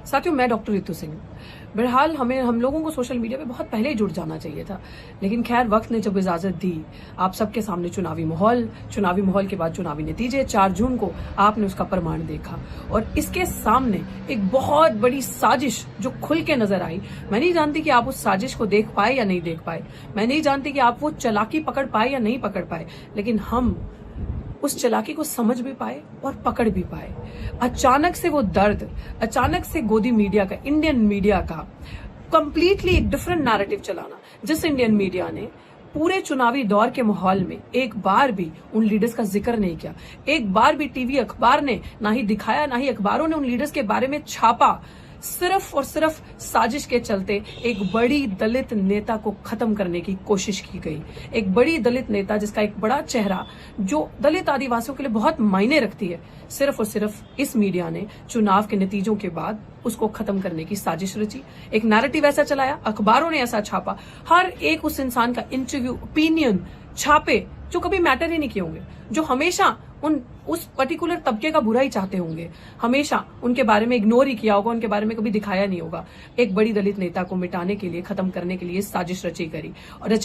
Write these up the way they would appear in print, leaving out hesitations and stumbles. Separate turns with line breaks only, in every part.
साथियों, मैं डॉक्टर रितु सिंह। बहरहाल हम लोगों को सोशल मीडिया पे बहुत पहले ही जुड़ जाना चाहिए था, लेकिन खैर वक्त ने जब इजाजत दी, आप सबके सामने चुनावी माहौल के बाद चुनावी नतीजे, 4 जून को आपने उसका प्रमाण देखा और इसके सामने एक बहुत बड़ी साजिश जो खुल के नजर आई। मैं नहीं जानती कि आप उस साजिश को देख पाए या नहीं देख पाए, मैं नहीं जानती कि आप वो चालाकी पकड़ पाए या नहीं पकड़ पाए, लेकिन हम उस चालाकी को समझ भी पाए और पकड़ भी पाए। अचानक से वो दर्द, अचानक से गोदी मीडिया का, इंडियन मीडिया का कंप्लीटली एक डिफरेंट नैरेटिव चलाना, जिस इंडियन मीडिया ने पूरे चुनावी दौर के माहौल में एक बार भी उन लीडर्स का जिक्र नहीं किया, एक बार भी टीवी अखबार ने ना ही दिखाया, ना ही अखबारों ने उन लीडर्स के बारे में छापा। सिर्फ और सिर्फ साजिश के चलते एक बड़ी दलित नेता को खत्म करने की कोशिश की गई। एक बड़ी दलित नेता जिसका एक बड़ा चेहरा, जो दलित आदिवासियों के लिए बहुत मायने रखती है, सिर्फ और सिर्फ इस मीडिया ने चुनाव के नतीजों के बाद उसको खत्म करने की साजिश रची। एक नैरेटिव ऐसा चलाया, अखबारों ने ऐसा छापा, हर एक उस इंसान का इंटरव्यू, ओपिनियन छापे जो कभी मैटर ही नहीं किए होंगे, जो हमेशा उस पर्टिकुलर तबके का बुरा ही चाहते होंगे, हमेशा उनके बारे में इग्नोर ही किया होगा, उनके बारे में कभी दिखाया नहीं होगा। एक बड़ी दलित नेता को मिटाने के लिए, खत्म करने के लिए साजिश रची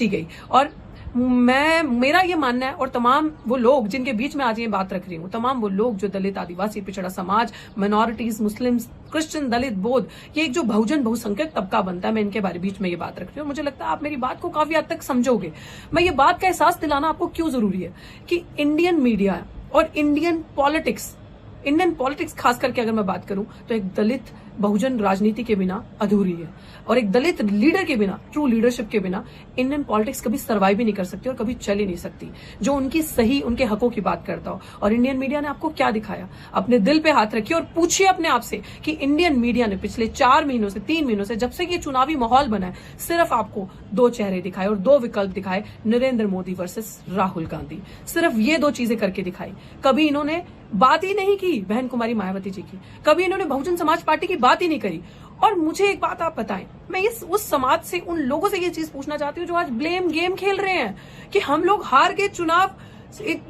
गई। और मेरा ये मानना है, और तमाम वो लोग जिनके बीच में आज ये बात रख रही हूँ, तमाम वो लोग जो दलित, आदिवासी, पिछड़ा समाज, माइनॉरिटीज, मुस्लिम, क्रिश्चियन, दलित, बौद्ध, ये एक जो बहुसंख्यक तबका बनता है, मैं इनके बारे बीच में ये बात रख रही हूँ। मुझे लगता है आप मेरी बात को काफी हद तक समझोगे। मैं ये बात का एहसास दिलाना आपको क्यों जरूरी है कि इंडियन मीडिया और इंडियन पॉलिटिक्स खास करके अगर मैं बात करूं तो एक दलित बहुजन राजनीति के बिना अधूरी है, और एक दलित लीडर के बिना, ट्रू लीडरशिप के बिना इंडियन पॉलिटिक्स कभी सर्वाइव ही नहीं कर सकती और कभी चल ही नहीं सकती, जो उनकी सही, उनके हकों की बात करता हो। और इंडियन मीडिया ने आपको क्या दिखाया? अपने दिल पे हाथ रखिए और पूछिए अपने आप से कि इंडियन मीडिया ने पिछले 3 महीनों से जब से ये चुनावी माहौल बना है, सिर्फ आपको 2 चेहरे दिखाए और 2 विकल्प दिखाए, नरेंद्र मोदी वर्सेस राहुल गांधी। सिर्फ ये 2 चीजें करके दिखाई। कभी इन्होंने बात ही नहीं की बहन कुमारी मायावती जी की, कभी इन्होंने बहुजन समाज पार्टी की बात ही नहीं करी। और मुझे एक बात आप बताएं, मैं उस समाज से, उन लोगों से ये चीज पूछना चाहती हूँ जो आज ब्लेम गेम खेल रहे हैं कि हम लोग हार गए चुनाव,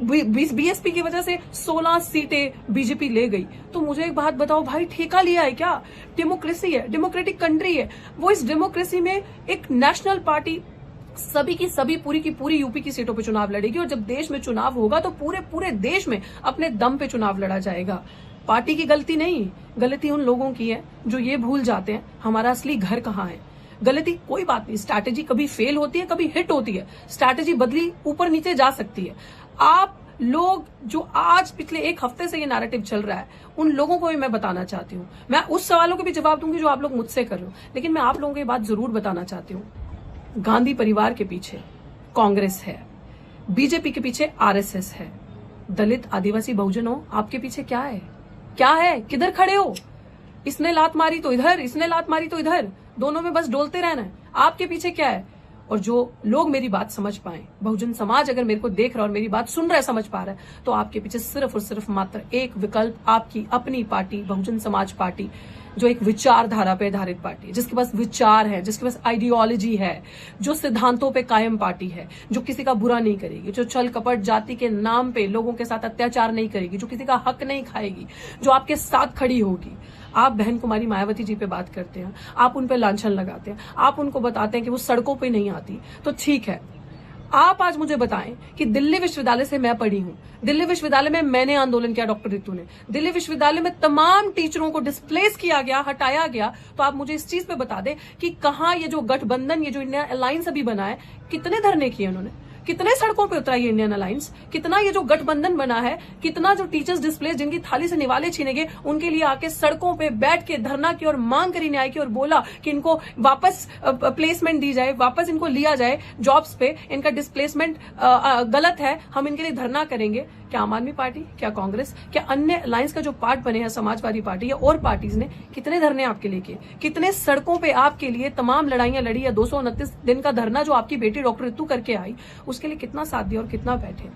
बीएसपी की वजह से 16 सीटें बीजेपी ले गई। तो मुझे एक बात बताओ भाई, ठेका लिया है क्या? डेमोक्रेसी है, डेमोक्रेटिक कंट्री है वो। इस डेमोक्रेसी में एक नेशनल पार्टी सभी की सभी, पूरी की पूरी यूपी की सीटों पे चुनाव लड़ेगी, और जब देश में चुनाव होगा तो पूरे देश में अपने दम पे चुनाव लड़ा जाएगा। पार्टी की गलती नहीं, गलती उन लोगों की है जो ये भूल जाते हैं हमारा असली घर कहाँ है। गलती कोई बात नहीं, स्ट्रैटेजी कभी फेल होती है, कभी हिट होती है, स्ट्रैटेजी बदली ऊपर नीचे जा सकती है। आप लोग जो आज पिछले 1 हफ्ते से ये नैरेटिव चल रहा है, उन लोगों को भी मैं बताना चाहती हूँ। मैं उस सवालों के भी जवाब दूंगी जो आप लोग मुझसे कर रहे हो, लेकिन मैं आप लोगों को ये बात जरूर बताना चाहती हूँ, गांधी परिवार के पीछे कांग्रेस है, बीजेपी के पीछे आरएसएस है, दलित, आदिवासी, बहुजनों आपके पीछे क्या है? क्या है? किधर खड़े हो? इसने लात मारी तो इधर, इसने लात मारी तो इधर, दोनों में बस डोलते रहना है। आपके पीछे क्या है? और जो लोग मेरी बात समझ पाए, बहुजन समाज अगर मेरे को देख रहा है और मेरी बात सुन रहा है, समझ पा रहा है, तो आपके पीछे सिर्फ और सिर्फ मात्र एक विकल्प, आपकी अपनी पार्टी, बहुजन समाज पार्टी, जो एक विचारधारा पे आधारित पार्टी है, जिसके पास विचार है, जिसके पास आइडियोलॉजी है, जो सिद्धांतों पे कायम पार्टी है, जो किसी का बुरा नहीं करेगी, जो छल कपट जाति के नाम पे लोगों के साथ अत्याचार नहीं करेगी, जो किसी का हक नहीं खाएगी, जो आपके साथ खड़ी होगी। आप बहन कुमारी मायावती जी पे बात करते हैं, आप उन पे लांछन लगाते हैं, आप उनको बताते हैं कि वो सड़कों पे नहीं आती, तो ठीक है। आप आज मुझे बताएं कि दिल्ली विश्वविद्यालय से मैं पढ़ी हूं, दिल्ली विश्वविद्यालय में मैंने आंदोलन किया, डॉक्टर रितु ने, दिल्ली विश्वविद्यालय में तमाम टीचरों को डिस्प्लेस किया गया, हटाया गया। तो आप मुझे इस चीज पे बता दें कि कहां ये जो गठबंधन, ये जो इंडिया अलायंस अभी बना है, कितने धरने किए उन्होंने, कितने सड़कों पे उतरा ये इंडियन अलायंस, कितना ये जो गठबंधन बना है, कितना जो टीचर्स डिस्प्लेस, जिनकी थाली से निवाले छीने गए, उनके लिए आके सड़कों पे बैठ के धरना की और मांग करी न्याय की और बोला कि इनको वापस प्लेसमेंट दी जाए, वापस इनको लिया जाए जॉब्स पे, इनका डिस्प्लेसमेंट गलत है, हम इनके लिए धरना करेंगे। क्या आम आदमी पार्टी, क्या कांग्रेस, क्या अन्य अलायंस का जो पार्ट बने हैं, समाजवादी पार्टी या और पार्टीज ने कितने धरने आपके लिए किए, कितने सड़कों पे आपके लिए तमाम लड़ाइयां लड़ी, या 229 दिन का धरना जो आपकी बेटी डॉक्टर रितु करके आई, उसके लिए कितना साथ दिया और कितना बैठे।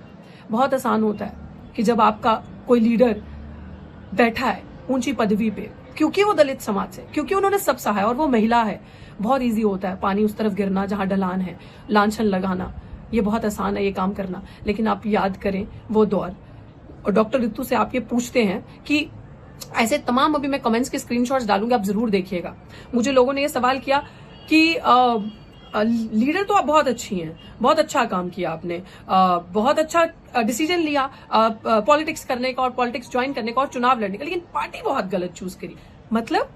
बहुत आसान होता है कि जब आपका कोई लीडर बैठा है ऊंची पदवी पे, क्योंकि वो दलित समाज से, क्योंकि उन्होंने सब सहा है और वो महिला है, बहुत ईजी होता है पानी उस तरफ गिरना जहां ढलान है, लांछन लगाना, ये बहुत आसान है ये काम करना। लेकिन आप याद करें वो दौर, और डॉक्टर रितु से आप ये पूछते हैं कि ऐसे तमाम अभी मैं कमेंट्स के स्क्रीनशॉट्स डालूंगी, आप जरूर देखिएगा। मुझे लोगों ने ये सवाल किया कि लीडर तो आप बहुत अच्छी हैं, बहुत अच्छा काम किया आपने, बहुत अच्छा डिसीजन लिया पॉलिटिक्स करने का और पॉलिटिक्स ज्वाइन करने का और चुनाव लड़ने का, लेकिन पार्टी बहुत गलत चूज करी। मतलब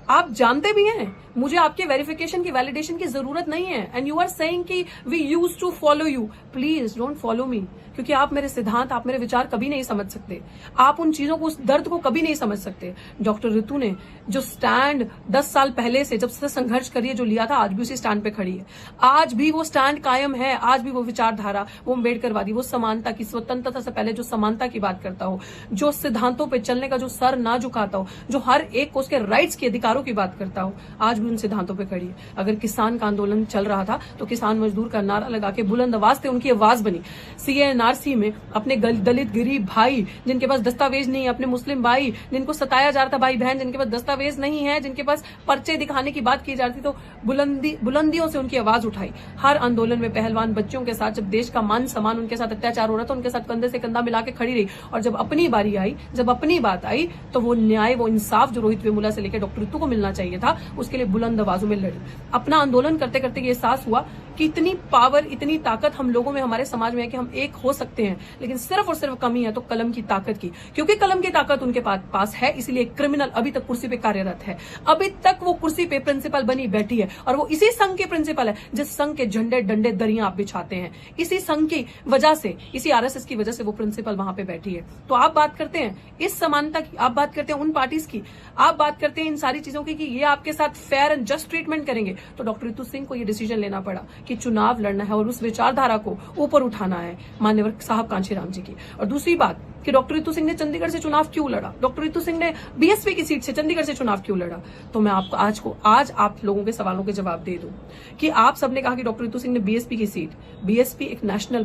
आप जानते भी हैं मुझे आपके वेरिफिकेशन की वैलिडेशन की जरूरत नहीं है, एंड यू आर सेइंग कि we use to follow you. Please don't follow me, क्योंकि आप मेरे सिद्धांत, आप मेरे विचार कभी नहीं समझ सकते, आप उन चीजों को, उस दर्द को कभी नहीं समझ सकते। डॉक्टर ऋतु ने जो स्टैंड 10 साल पहले से जब से संघर्ष करिए जो लिया था, आज भी उसी स्टैंड पे खड़ी है, आज भी वो स्टैंड कायम है, आज भी वो विचारधारा, वो अम्बेडकरवादी, वो समानता की, स्वतंत्रता से पहले जो समानता की बात करता हो, जो सिद्धांतों पर चलने का, जो सर ना झुकाता हो, जो हर एक को उसके राइट्स के अधिकारों की बात करता हो, आज भी उन सिद्धांतों पे खड़ी है। अगर किसान का आंदोलन चल रहा था तो किसान मजदूर का नारा लगा के बुलंद आवाज से उनकी आवाज बनी। सीएनआरसी में अपने दलित गरीब भाई जिनके पास दस्तावेज नहीं है, अपने मुस्लिम भाई जिनको सताया जा रहा था, भाई बहन जिनके पास दस्तावेज नहीं है, जिनके पास पर्चे दिखाने की बात की जा रही थी, तो बुलंदियों से उनकी आवाज उठाई। हर आंदोलन में पहलवान बच्चों के साथ, जब देश का मान सम्मान उनके साथ अत्याचार हो रहा था, उनके साथ कंधे से कंधा मिला के खड़ी रही। और जब अपनी बारी आई, जब अपनी बात आई, तो वो न्याय, वो इंसाफ जो रोहित वेमुला से लेकर डॉक्टर ऋतु को मिलना चाहिए था, उसके लिए बुलंद आवाजों में लड़ी। अपना आंदोलन करते करते ये एहसास हुआ कि इतनी पावर, इतनी ताकत हम लोगों में, हमारे समाज में है कि हम एक हो सकते हैं, लेकिन सिर्फ और सिर्फ कमी है तो कलम की ताकत की। क्योंकि कलम की ताकत उनके पास है, इसलिए क्रिमिनल अभी तक कुर्सी पे कार्यरत है, अभी तक वो कुर्सी पे प्रिंसिपल बनी बैठी है, और वो इसी संघ के प्रिंसिपल है जिस संघ के झंडे डंडे दरियां आप बिछाते हैं। इसी संघ की वजह से, इसी आरएसएस की वजह से वो प्रिंसिपल वहां पे बैठी है। तो आप बात करते हैं इस समानता की, आप बात करते हैं उन पार्टीज की, आप बात करते हैं इन सारी चीजों की कि ये आपके साथ फेयर एंड जस्ट ट्रीटमेंट करेंगे। तो डॉक्टर ऋतु सिंह को ये डिसीजन लेना पड़ा कि चुनाव लड़ना है और उस विचारधारा को ऊपर उठाना है मान्यवर साहब कांशीराम जी की। और दूसरी बात कि डॉक्टर ऋतु सिंह ने चंडीगढ़ से चुनाव क्यों लड़ा, डॉक्टर ऋतु सिंह ने बीएसपी की सीट से चंडीगढ़ से चुनाव क्यों लड़ा, तो मैं आपको आज आप लोगों के सवालों के जवाब दे दूं कि आप सबने कहा कि डॉक्टर ऋतु सिंह ने बीएसपी की सीट, बीएसपी एक नेशनल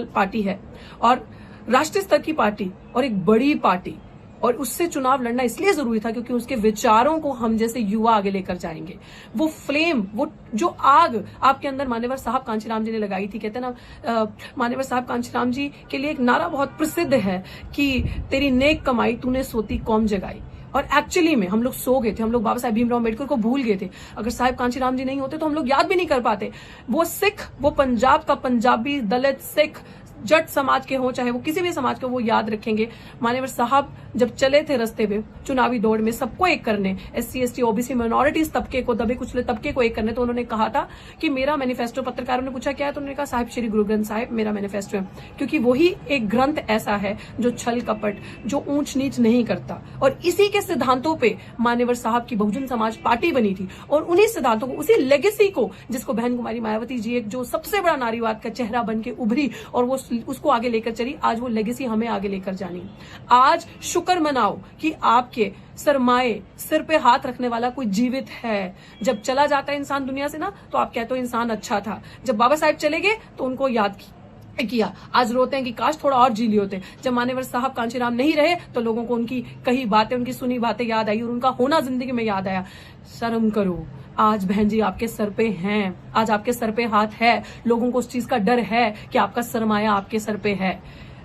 पार्टी है और राष्ट्रीय स्तर की पार्टी और एक बड़ी पार्टी, और उससे चुनाव लड़ना इसलिए जरूरी था क्योंकि उसके विचारों को हम जैसे युवा आगे लेकर जाएंगे। वो फ्लेम, वो जो आग आपके अंदर मान्यवर साहब कांशीराम जी ने लगाई थी, कहते ना मान्यवर साहब कांशीराम जी के लिए एक नारा बहुत प्रसिद्ध है कि तेरी नेक कमाई तूने सोती कौम जगाई। और एक्चुअली में हम लोग सो गए थे, हम लोग बाबा साहेब भीमराव अम्बेडकर को भूल गए थे। अगर साहिब कांशीराम जी नहीं होते तो हम लोग याद भी नहीं कर पाते। वो सिख, वो पंजाब का पंजाबी, दलित, सिख, जट समाज के हो चाहे वो किसी भी समाज के, वो याद रखेंगे मान्यवर साहब जब चले थे रास्ते पे चुनावी दौड़ में सबको एक करने, एससी एसटी ओबीसी माइनॉरिटीज तबके को, दबे कुचले तबके को एक करने, तो उन्होंने कहा था कि मेरा मैनिफेस्टो, पत्रकारों ने पूछा क्या है तो उन्होंने कहा साहिब श्री गुरु ग्रंथ साहिब मेरा मैनिफेस्टो है, क्योंकि वही एक ग्रंथ ऐसा है जो छल कपट, जो ऊंच नीच नहीं करता। और इसी के सिद्धांतों पे मान्यवर साहब की बहुजन समाज पार्टी बनी थी, और उन्हीं सिद्धांतों को, उसी लेगेसी को, जिसको बहन कुमारी मायावती जी एक जो सबसे बड़ा नारीवाद का चेहरा बन के उभरी और वो उसको आगे लेकर चली, आज वो लेगेसी हमें आगे लेकर जानी। आज शुक्र मनाओ कि आपके सरमाए, सिर पे हाथ रखने वाला कोई जीवित है। जब चला जाता है इंसान दुनिया से ना, तो आप कहते हो इंसान अच्छा था। जब बाबा साहेब चले गए तो उनको याद किया, आज रोते हैं कि काश थोड़ा और जी लिए होते। जब मान्यवर साहब कांशीराम नहीं रहे तो लोगों को उनकी कही बातें, उनकी सुनी बातें याद आई और उनका होना जिंदगी में याद आया। शर्म करो, आज बहन जी आपके सर पे हैं, आज आपके सर पे हाथ है, लोगों को उस चीज का डर है कि आपका सरमाया आपके सर पे है।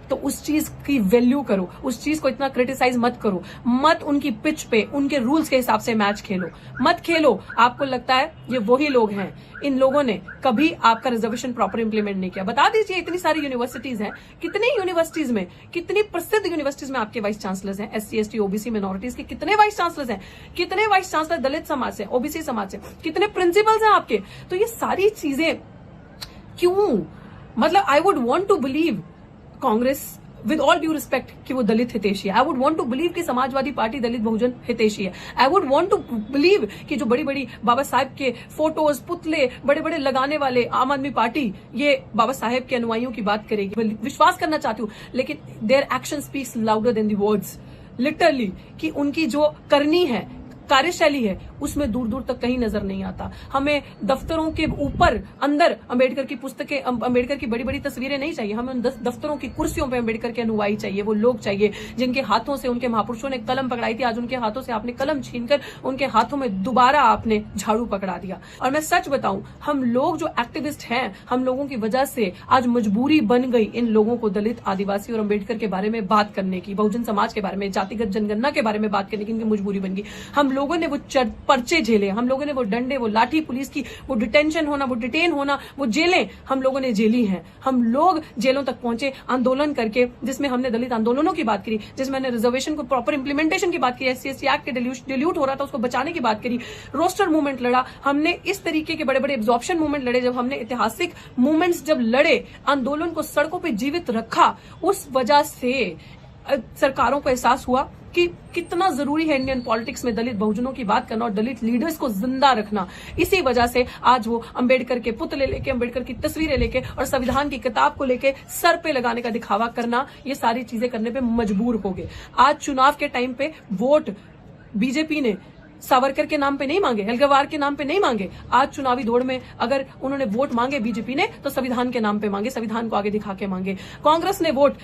तो उस चीज की वैल्यू करो, उस चीज को इतना क्रिटिसाइज मत करो, मत उनकी पिच पे उनके रूल्स के हिसाब से मैच खेलो, मत खेलो। आपको लगता है ये वही लोग हैं, इन लोगों ने कभी आपका रिजर्वेशन प्रॉपर इंप्लीमेंट नहीं किया। बता दीजिए इतनी सारी यूनिवर्सिटीज हैं, कितनी यूनिवर्सिटीज में, कितनी प्रसिद्ध यूनिवर्सिटीज में आपके वाइस चांसलर्स हैं, एससी एसटी ओबीसी माइनॉरिटीज के कितने वाइस चांसलर्स हैं, कितने वाइस चांसलर दलित समाज से, ओबीसी समाज से, कितने प्रिंसिपल्स हैं आपके। तो ये सारी चीजें क्यों, मतलब I would want to believe Congress with all due respect कि वो दलित हितैषी है। I would want to believe कि समाजवादी पार्टी दलित बहुजन हितैषी है। I would want to believe कि जो बड़ी बड़ी बाबा साहेब के फोटोज, पुतले बड़े बड़े लगाने वाले आम आदमी पार्टी ये बाबा साहेब के अनुयायियों की बात करेगी। विश्वास करना चाहती हूँ, लेकिन their action speaks louder than the words, literally, कि उनकी जो करनी है, कार्यशैली है उसमें दूर दूर तक कहीं नजर नहीं आता। हमें दफ्तरों के ऊपर अंदर अंबेडकर की पुस्तकें, अंबेडकर की बड़ी बड़ी तस्वीरें नहीं चाहिए। हमें उन दफ्तरों की कुर्सियों पर अंबेडकर के अनुयायी चाहिए, वो लोग चाहिए जिनके हाथों से उनके महापुरुषों ने कलम पकड़ाई थी, आज उनके हाथों से आपने कलम छीनकर उनके हाथों में दोबारा आपने झाड़ू पकड़ा दिया। और मैं सच बताऊं, हम लोग जो एक्टिविस्ट हैं, हम लोगों की वजह से आज मजबूरी बन गई इन लोगों को दलित, आदिवासी और अंबेडकर के बारे में बात करने की, बहुजन समाज के बारे में, जातिगत जनगणना के बारे में बात करने की इनकी मजबूरी बन गई। हम लोगों ने वो पर्चे झेले, हम लोगों ने वो डंडे, वो लाठी, पुलिस की वो डिटेंशन होना, वो डिटेन होना, वो जेलें हम लोगों ने झेली हैं। हम लोग जेलों तक पहुंचे आंदोलन करके, जिसमें हमने दलित आंदोलनों की बात करी, जिसमें हमने रिजर्वेशन को प्रॉपर इंप्लीमेंटेशन की बात की, SC/ST एक्ट के डिल्यूट हो रहा था उसको बचाने की बात करी, रोस्टर मूवमेंट लड़ा हमने, इस तरीके के बड़े बड़े एब्जॉर्प्शन मूवमेंट लड़े। जब हमने ऐतिहासिक मूवमेंट्स जब लड़े, आंदोलन को सड़कों पर जीवित रखा, उस वजह से सरकारों को एहसास हुआ कि कितना जरूरी है इंडियन पॉलिटिक्स में दलित बहुजनों की बात करना और दलित लीडर्स को जिंदा रखना। इसी वजह से आज वो अंबेडकर के पुतले लेके, अंबेडकर की तस्वीरें लेके और संविधान की किताब को लेके सर पे लगाने का दिखावा करना, ये सारी चीजें करने पे मजबूर हो गए। आज चुनाव के टाइम पे वोट बीजेपी ने सावरकर के नाम पे नहीं मांगे, हेलगवार के नाम पे नहीं मांगे। आज चुनावी दौड़ में अगर उन्होंने वोट मांगे बीजेपी ने, तो संविधान के नाम पे मांगे, संविधान को आगे दिखा के मांगे। कांग्रेस ने वोट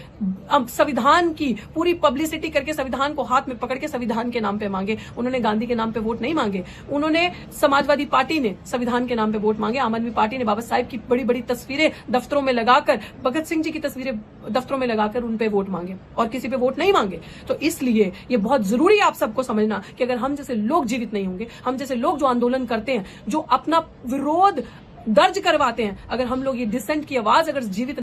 संविधान की पूरी पब्लिसिटी करके, संविधान को हाथ में पकड़ के संविधान के नाम पे मांगे। उन्होंने गांधी के नाम पे वोट नहीं मांगे। उन्होंने समाजवादी पार्टी ने संविधान के नाम पे वोट मांगे। आम आदमी पार्टी ने बाबा साहब की बड़ी बड़ी तस्वीरें दफ्तरों में लगाकर, भगत सिंह जी की तस्वीरें दफ्तरों में लगाकर उन पे वोट मांगे और किसी पे वोट नहीं मांगे। तो इसलिए ये बहुत जरूरी है आप सबको समझना कि अगर हम जैसे लोग जीवित नहीं होंगे, हम जैसे लोग जो आंदोलन करते हैं, जो अपना विरोध दर्ज करवाते हैं, अगर हम लोग ये डिसेंट की आवाज अगर जीवित